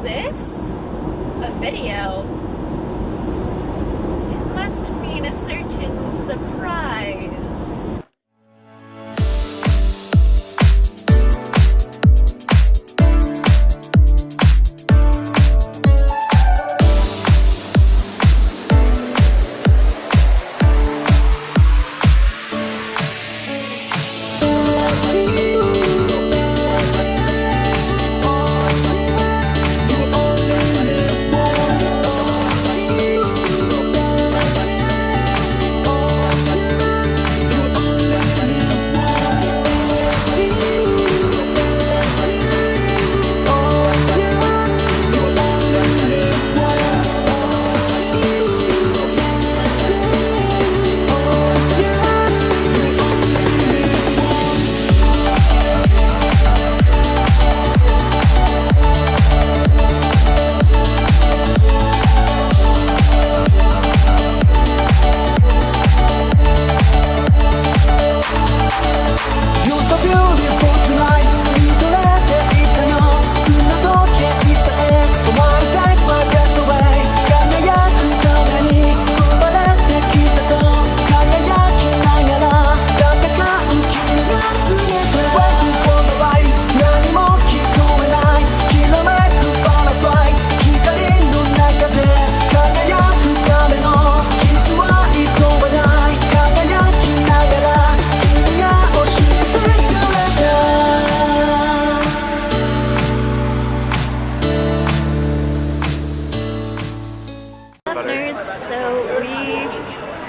this a video? It must mean a certain surprise.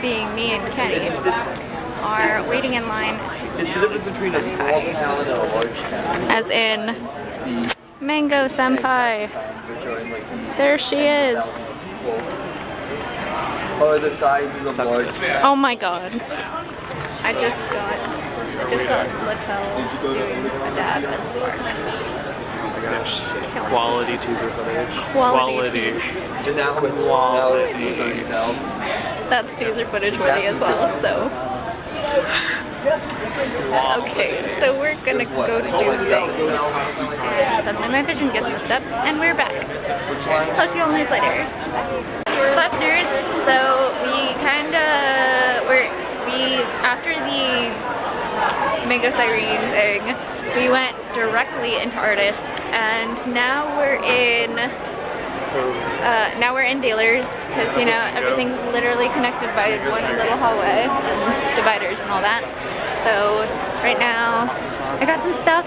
Being me and Kenny, are waiting in line to senpai. As in Mango Senpai. There she is. Oh my god. I just got Littell doing a dab as Spark. Oh my gosh. Quality teaser footage. Quality. That's teaser footage worthy as well, so. Okay, so we're gonna go do things. And suddenly my vision gets messed up, and we're back. Talk to you all nerds later. What's up, nerds? So after the Mango Siren thing, we went directly into artists, and now we're in dealers, because you know everything's literally connected by one little hallway and dividers and all that. So right now I got some stuff,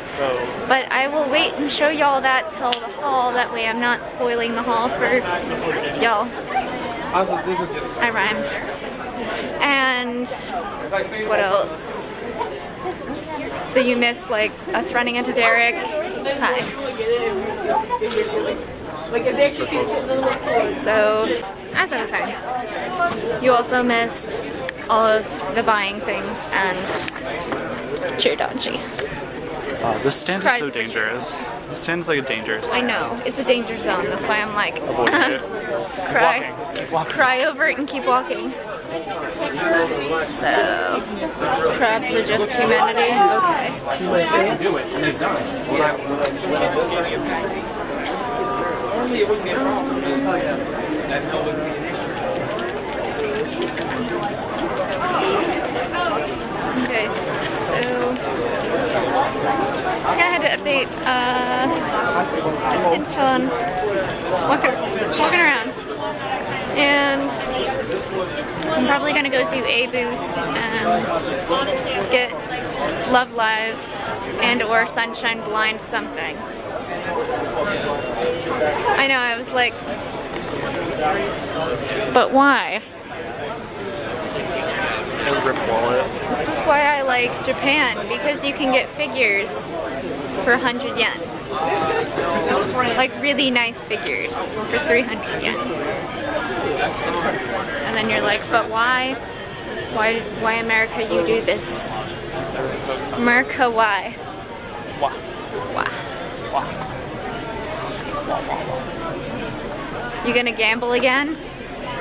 but I will wait and show y'all that till the haul. That way I'm not spoiling the haul for y'all. I rhymed. And what else? So you missed like us running into Derek. Hi. So, as I was saying, you also missed all of the buying things and Cheerdodgy. This stand is so dangerous. This stand is like a dangerous. I know, it's a danger zone. That's why I'm like, cry over it and keep walking. So, crabs are just humanity. Okay, so I had to update. Just been chilling, walking around, and I'm probably gonna go to a booth and get Love Live and or Sunshine Blind something. I know, I was like, but why? This is why I like Japan, because you can get figures for 100 yen. Like really nice figures for 300 yen. And then you're like, but why? Why America, you do this? America, why? Why? You gonna gamble again?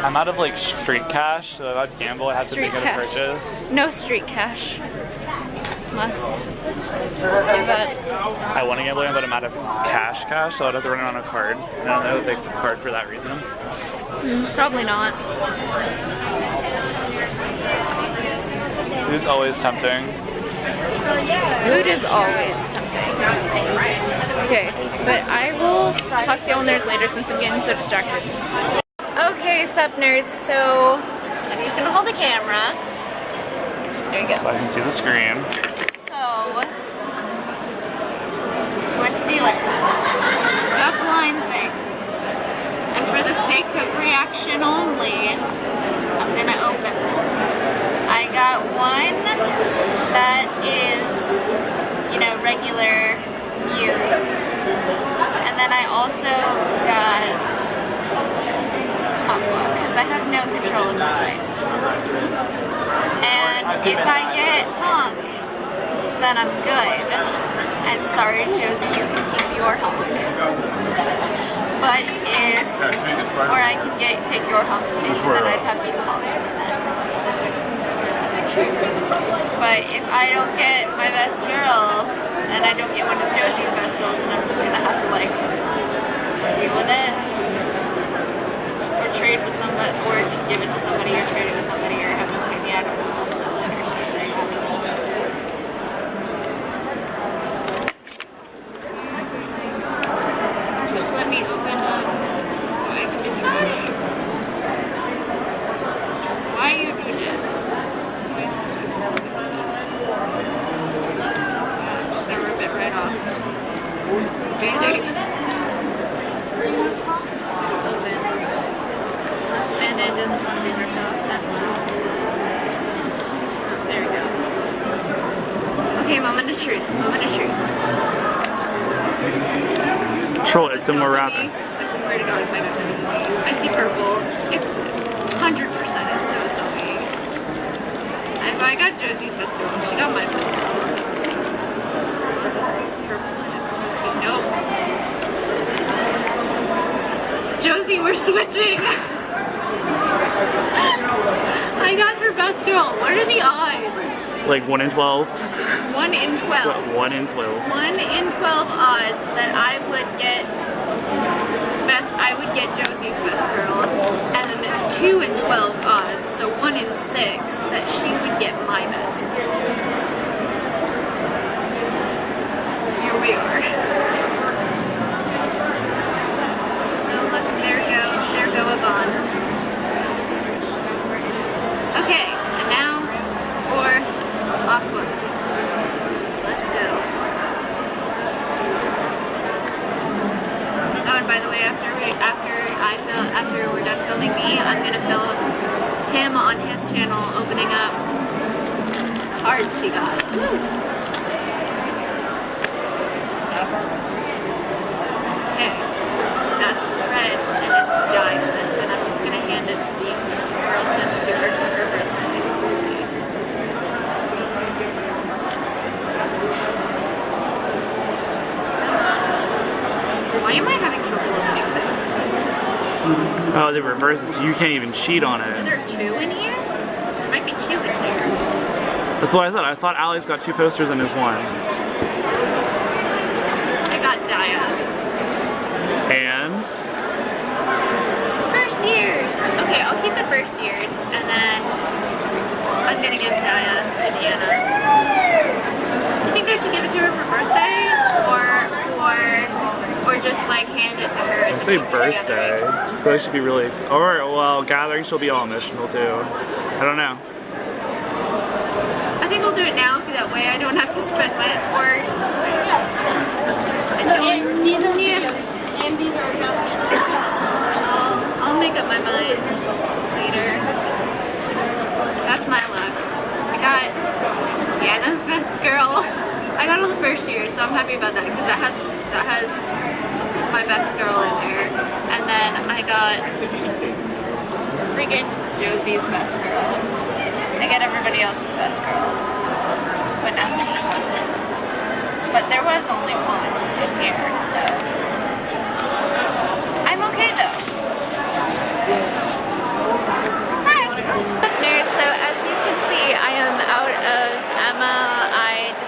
I'm out of like street cash, so if I'd gamble, I have to make a purchase. No street cash. must give up. I want to gamble, but I'm out of cash, so I'd have to run it on a card. I don't know if they accept card for that reason. Probably not. Food's always tempting. Food is always tempting. Okay, but I will talk to y'all nerds later since I'm getting so distracted. Okay, sup nerds, so he's gonna hold the camera. There you go. So I can see the screen. So, went to dealers. Got blind things. And for the sake of reaction only, I'm gonna open them. I got one that is, you know, regular use. And then I also got Honk because I have no control of my life. And if I get Honk, then I'm good. And sorry, Josie, you can keep your Honk. But if, or I can take your Honk too, then I'd have 2 Honks in it. But if I don't get my best girl, and I don't get one of Josie's best girls, then I'm just gonna have to like deal with it. Or trade with somebody, or just give it to somebody, or trade it with somebody, or have them pay me, I don't know, I'll sell it or something. Just let me open up so I can do trash. Why you do this? I'm just gonna rip it right off. Band-aid. Open. This band-aid doesn't want to be ripped off that well. There we go. Okay, moment of truth. Moment of truth. Troll it, some more wrapping. I swear to God, if I got Josie, I see purple. It's 100% it's Josie. If I got Josie's best girl, she got my best girl. This is purple and it's supposed to be nope. Josie, we're switching. I got her best girl. What are the odds? Like 1 in 12. 1 in 12. What, 1 in 12. 1 in 12 odds that I would get Josie's best girl, and 2 in 12 odds, so 1 in 6 that she would get my best girl. Here we are. Oh look, there go a bonds. Okay, and now for Aqua. Let's go. Oh, and by the way, after we're done filming me, I'm gonna film him on his channel opening up cards he got. Woo. Okay, that's red and it's diamond, and I'm just gonna hand it to Dean, or I'll send it to her for her birthday. We'll see. Why am I having trouble opening things? Oh, the reverse is you can't even cheat on Are it. there 2 in here? There might be 2 in here. That's what I said. I thought Alec's got 2 posters in his one. I got Daya. And? First years. Okay, I'll keep the first years, and then I'm gonna give Daya to Deanna. You think I should give it to her for birthday, or just like hand it to her? I say birthday. I feel like she'd be really or well, gathering she'll be all emotional too. I don't know. I think I'll do it now, because that way I don't have to spend my These are videos, and these are not. I'll make up my mind later. That's my luck. I got Deanna's best girl. I got all the first years, so I'm happy about that, because that has my best girl in there. And then I got freaking Josie's best girl. I get everybody else's best girls. But no. But there was only one in here, so I'm okay though. Hi! So as you can see, I am out of Emma. I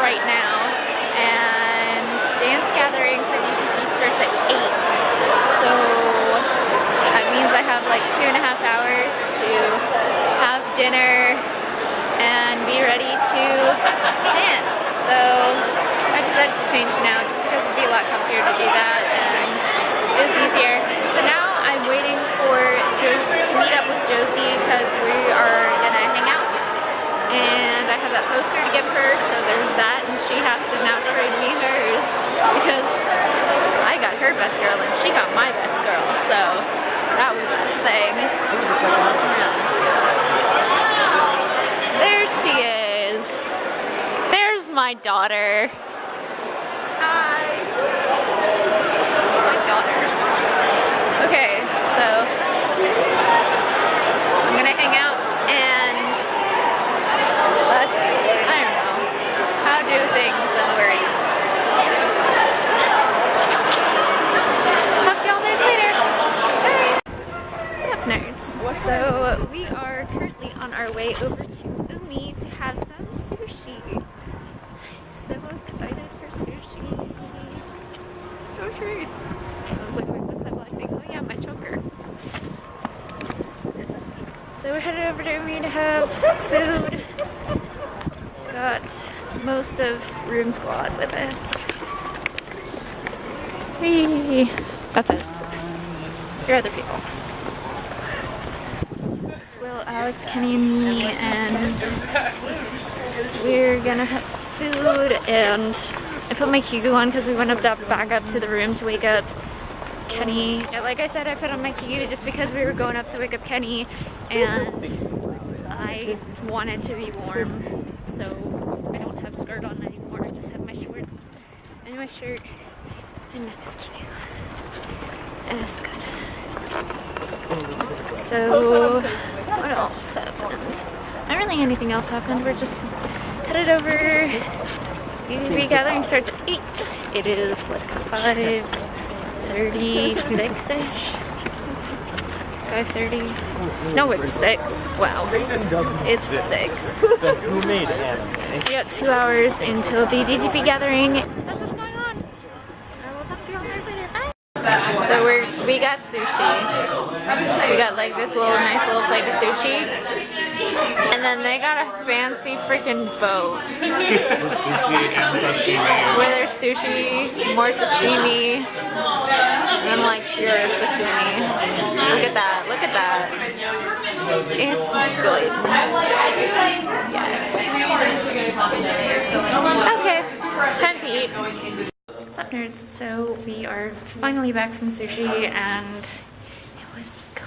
right now, and dance gathering for DTP starts at 8. So that means I have like 2.5 hours to have dinner and be ready to dance. So I decided to change now just because it'd be a lot comfier to do that and it was easier. So now I'm waiting for Josie to meet up with Josie because we are gonna hang out. And I have that poster to give her, so there's that, and she has to now trade me hers because I got her best girl and she got my best girl, so that was a thing. There she is. There's my daughter. Hi. That's my daughter. Okay, so I'm gonna hang out and let's, I don't know, how do things and worries. Talk to y'all nerds later. Bye. What's up, nerds? So we are currently on our way over to Umi to have some sushi. I'm so excited for sushi. Sushi. I was like, wait, what's that black thing? Oh yeah, my choker. So we're headed over to Umi to have food. Got most of Room Squad with us. Whee! That's it. Your other people. It's Will, Alex, Kenny, and me, and we're gonna have some food. And I put my Kigu on because we went back up to the room to wake up Kenny. Yeah, like I said, I put on my Kigu just because we were going up to wake up Kenny, and I wanted to be warm, so I don't have skirt on anymore. I just have my shorts and my shirt and this Kigu. It's good. So what else happened? Not really anything else happened. We're just headed over. DTP gathering starts at 8. It is like 5:36-ish. 5:30. No, it's 6. Wow. It's 6. Who made anime? We got 2 hours until the DTP gathering. That's what's going on. I will talk to you all guys later. Bye. So we got sushi. We got like this nice little plate of sushi. And then they got a fancy freaking boat. Sushi and sashimi. Where there's sushi, more sashimi, and then like pure sashimi. Look at that, look at that. It's good. Yes. Okay, time to eat. What's up, nerds? So we are finally back from sushi and it was good.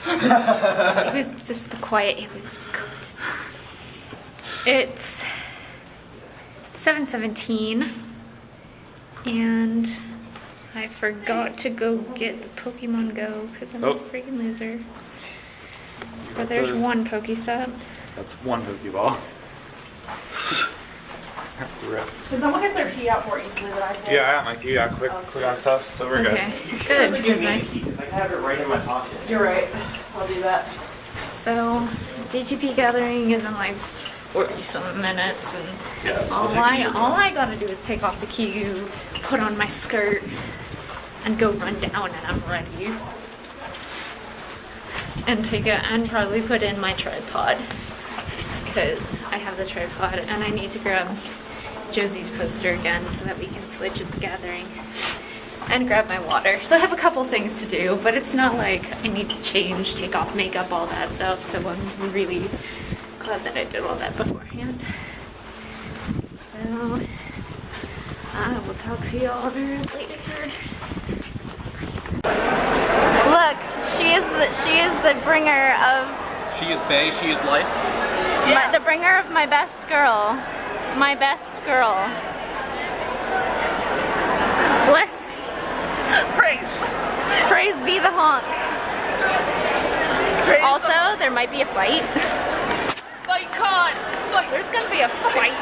It was just the quiet, it was good. It's 7:17 and I forgot to go get the Pokemon Go because I'm a freaking loser. But there's one Pokestop. That's one Pokeball. Can someone get their key out more easily than I can? Yeah, I got my key. I quick access, so we're Okay, good because I have it right in my pocket. You're right. I'll do that. So DTP gathering is in like 40-some minutes, and Yes, all I gotta do is take off the Kigu, put on my skirt, and go run down, and I'm ready. And probably put in my tripod because I have the tripod, and I need to grab Josie's poster again so that we can switch at the gathering. And grab my water. So I have a couple things to do, but it's not like I need to change, take off makeup, all that stuff. So I'm really glad that I did all that beforehand. So I will talk to y'all later. Look, she is the bringer of. She is Bae, she is life. The bringer of my best girl. My best girl. Bless. Praise be the Honk. Also, there might be a fight. Fight con! Fight! There's gonna be a fight.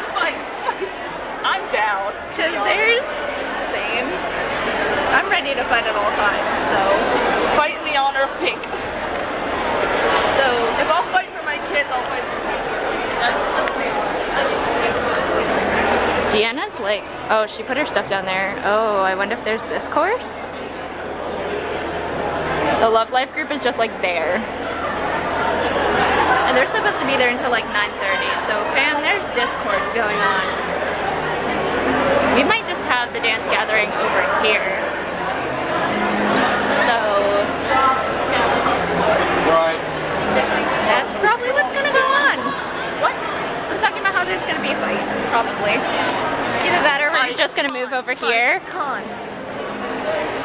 I'm down. Cause there's same. I'm ready to fight at all times, so. Fight in the honor of pink. So if I'll fight for my kids, I'll fight for my kids. Oh, she put her stuff down there. Oh, I wonder if there's discourse? The Love Life group is just like there. And they're supposed to be there until like 9:30. So fam, there's discourse going on. We might just have the dance gathering over here. So Right. that's probably what's gonna go on. What? I'm talking about how there's gonna be a fight, probably. Either that or we're just gonna move over here.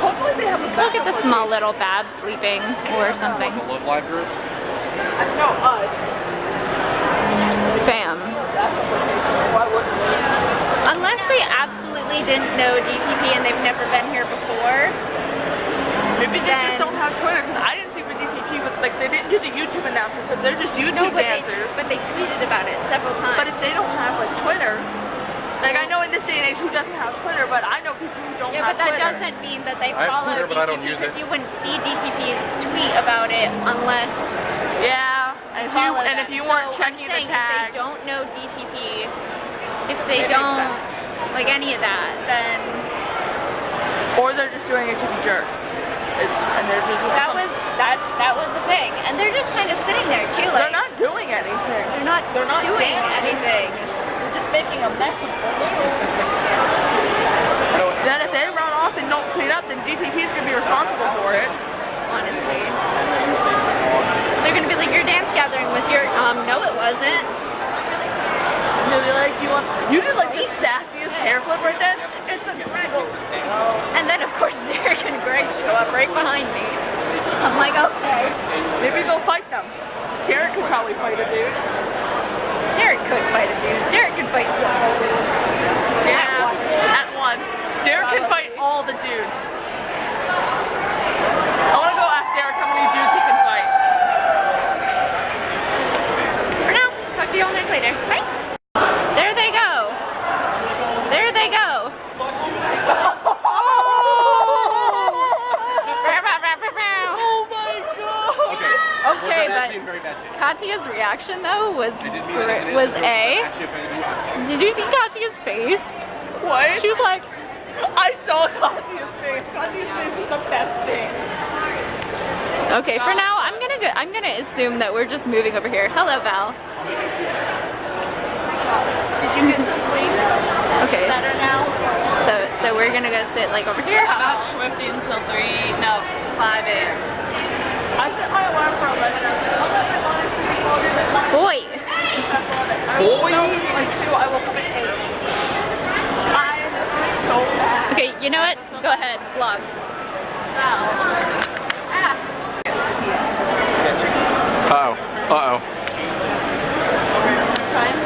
Hopefully they have a Look at the small little Bab sleeping or something. The Love Live group? No, us. Fam. Why wouldn't we? Unless they absolutely didn't know DTP and they've never been here before. Maybe they Then- just don't have Twitter, because I didn't see what DTP was like. They didn't do the YouTube announcements, so they're just YouTube dancers. But they tweeted about it several times. But if they don't have like Twitter, like I know in this day and age who doesn't have Twitter, but I know people who don't yeah, have but that Twitter. doesn't mean that they I have follow Twitter, but I don't DTP use because it. you wouldn't see DTP's tweet about it unless Yeah, I if follow you, and them. if you So weren't checking I'm saying the tags, if they don't know DTP, if they It makes don't sense. like any of that, then or they're just doing it to be jerks, and they're just that was the thing. And they're just kind of sitting there too, like they're not doing anything. they're not doing dancing. anything. They're just making a mess with their moves. Then if they run off and don't clean up, then DTP's gonna be responsible for it. Honestly. So they're gonna be like, your dance gathering was your no it wasn't. They'll be like, you did like the sassiest hair flip right then. It's a dribble. And then of course Derek and Greg show up right behind me. I'm like, okay. Maybe they'll fight them. Derek could probably fight a dude. Derek could fight a dude. Derek could fight several dudes. Yeah, at once. Derek can fight all the dudes. I want to go ask Derek how many dudes he can fight. For now, talk to you all nerds later. Bye. There they go. There they go. Oh my god! Okay, but Katya's reaction though was A. Did you see Katya's face? What? She was like, I saw Katya's face. Katya's face is the best thing. okay, for now I'm gonna assume that we're just moving over here. Hello, Val. Did you get some sleep? Okay. Better now? So we're gonna go sit like over here. Not Swifty until 5 a.m. I set my alarm for 11. I was like, I'll let my body sleep longer than mine. Boy. Boy! Like 2, I woke up at 8. I'm so bad. Okay, you know what? Go ahead, vlog. Uh-oh. Is this the time?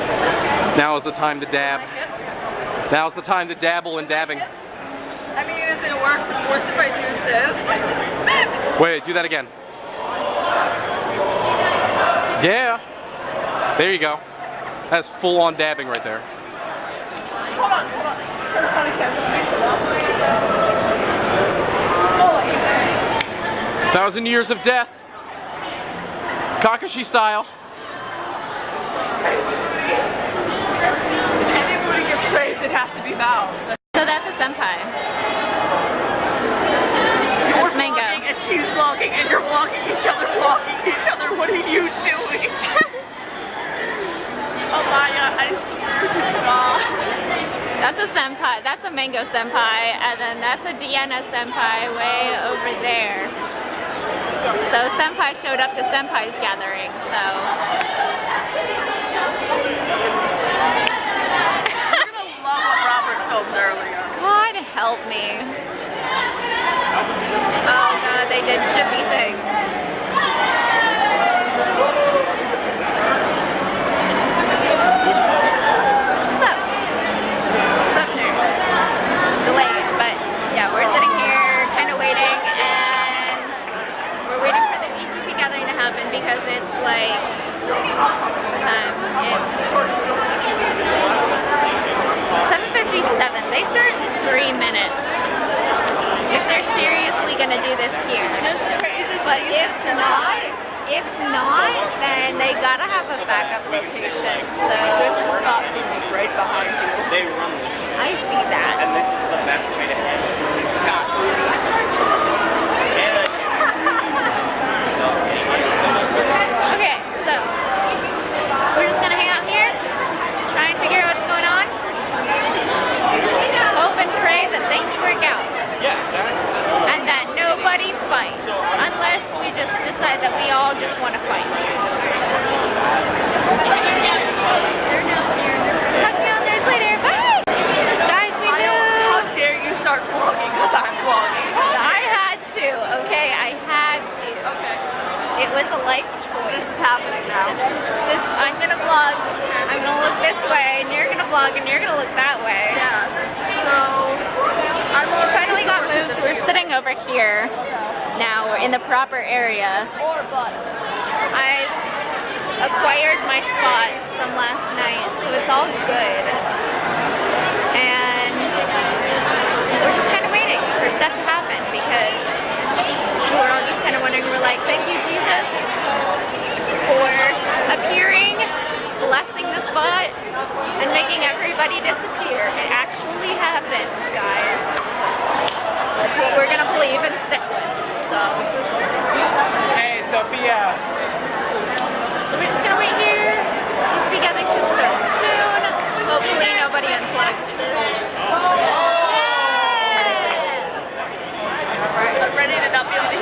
Now is the time to dab. Now's the time to dabble in dabbing. I mean, is it worse if I do this? Wait, do that again. Yeah. There you go. That's full-on dabbing right there. Hold on. 1,000 years of death. Kakashi style. If anybody gets praised, it has to be Val. So that's a senpai. You're That's Mango. vlogging and she's vlogging and you're vlogging each other, vlogging each other. What are you doing? Amaya, I swear to God. That's a senpai. That's a Mango senpai, and then that's a Deanna senpai way over there. So senpai showed up to senpai's gathering. So You're gonna love what Robert filmed earlier. God help me. Oh God, they did shippy things. What's up? What's up, nerds? Delayed, but yeah, we're sitting here kind of waiting, and we're waiting for the ETP gathering to happen because it's like, what time? It's 7:57. They start in 3 minutes. If they're seriously gonna do this here. But if not, then they gotta have a backup location. So Stop being right behind you. They run this shit. I see that. And this is the best way to handle it. Just stop. Okay, so we're just gonna hang out here, try and figure out what's going on. Hope and pray that things work out. Yeah, exactly. And that nobody fights. Unless we just decide that we all just want to fight. Talk to you all nerds later. Bye! Guys, we moved! How dare you start vlogging because I'm vlogging. I had to, okay? I had to. Okay. It was a life choice. This is happening now. I'm gonna vlog, I'm gonna look this way, and you're gonna vlog, and you're gonna look that way. Yeah. So, I'm Finally got moved. We're sitting over here now. We're in the proper area. I've acquired my spot from last night, so it's all good. And we're just kind of waiting for stuff to happen because we're all just kind of wondering. We're like, thank you, Jesus, for appearing, blessing the spot, and making everybody disappear. It actually happened, guys. That's what we're gonna believe and stick with. So Hey, Sophia. we're just gonna wait here. These gathering should start soon. Hopefully nobody unplugs this. I'm ready to not be able to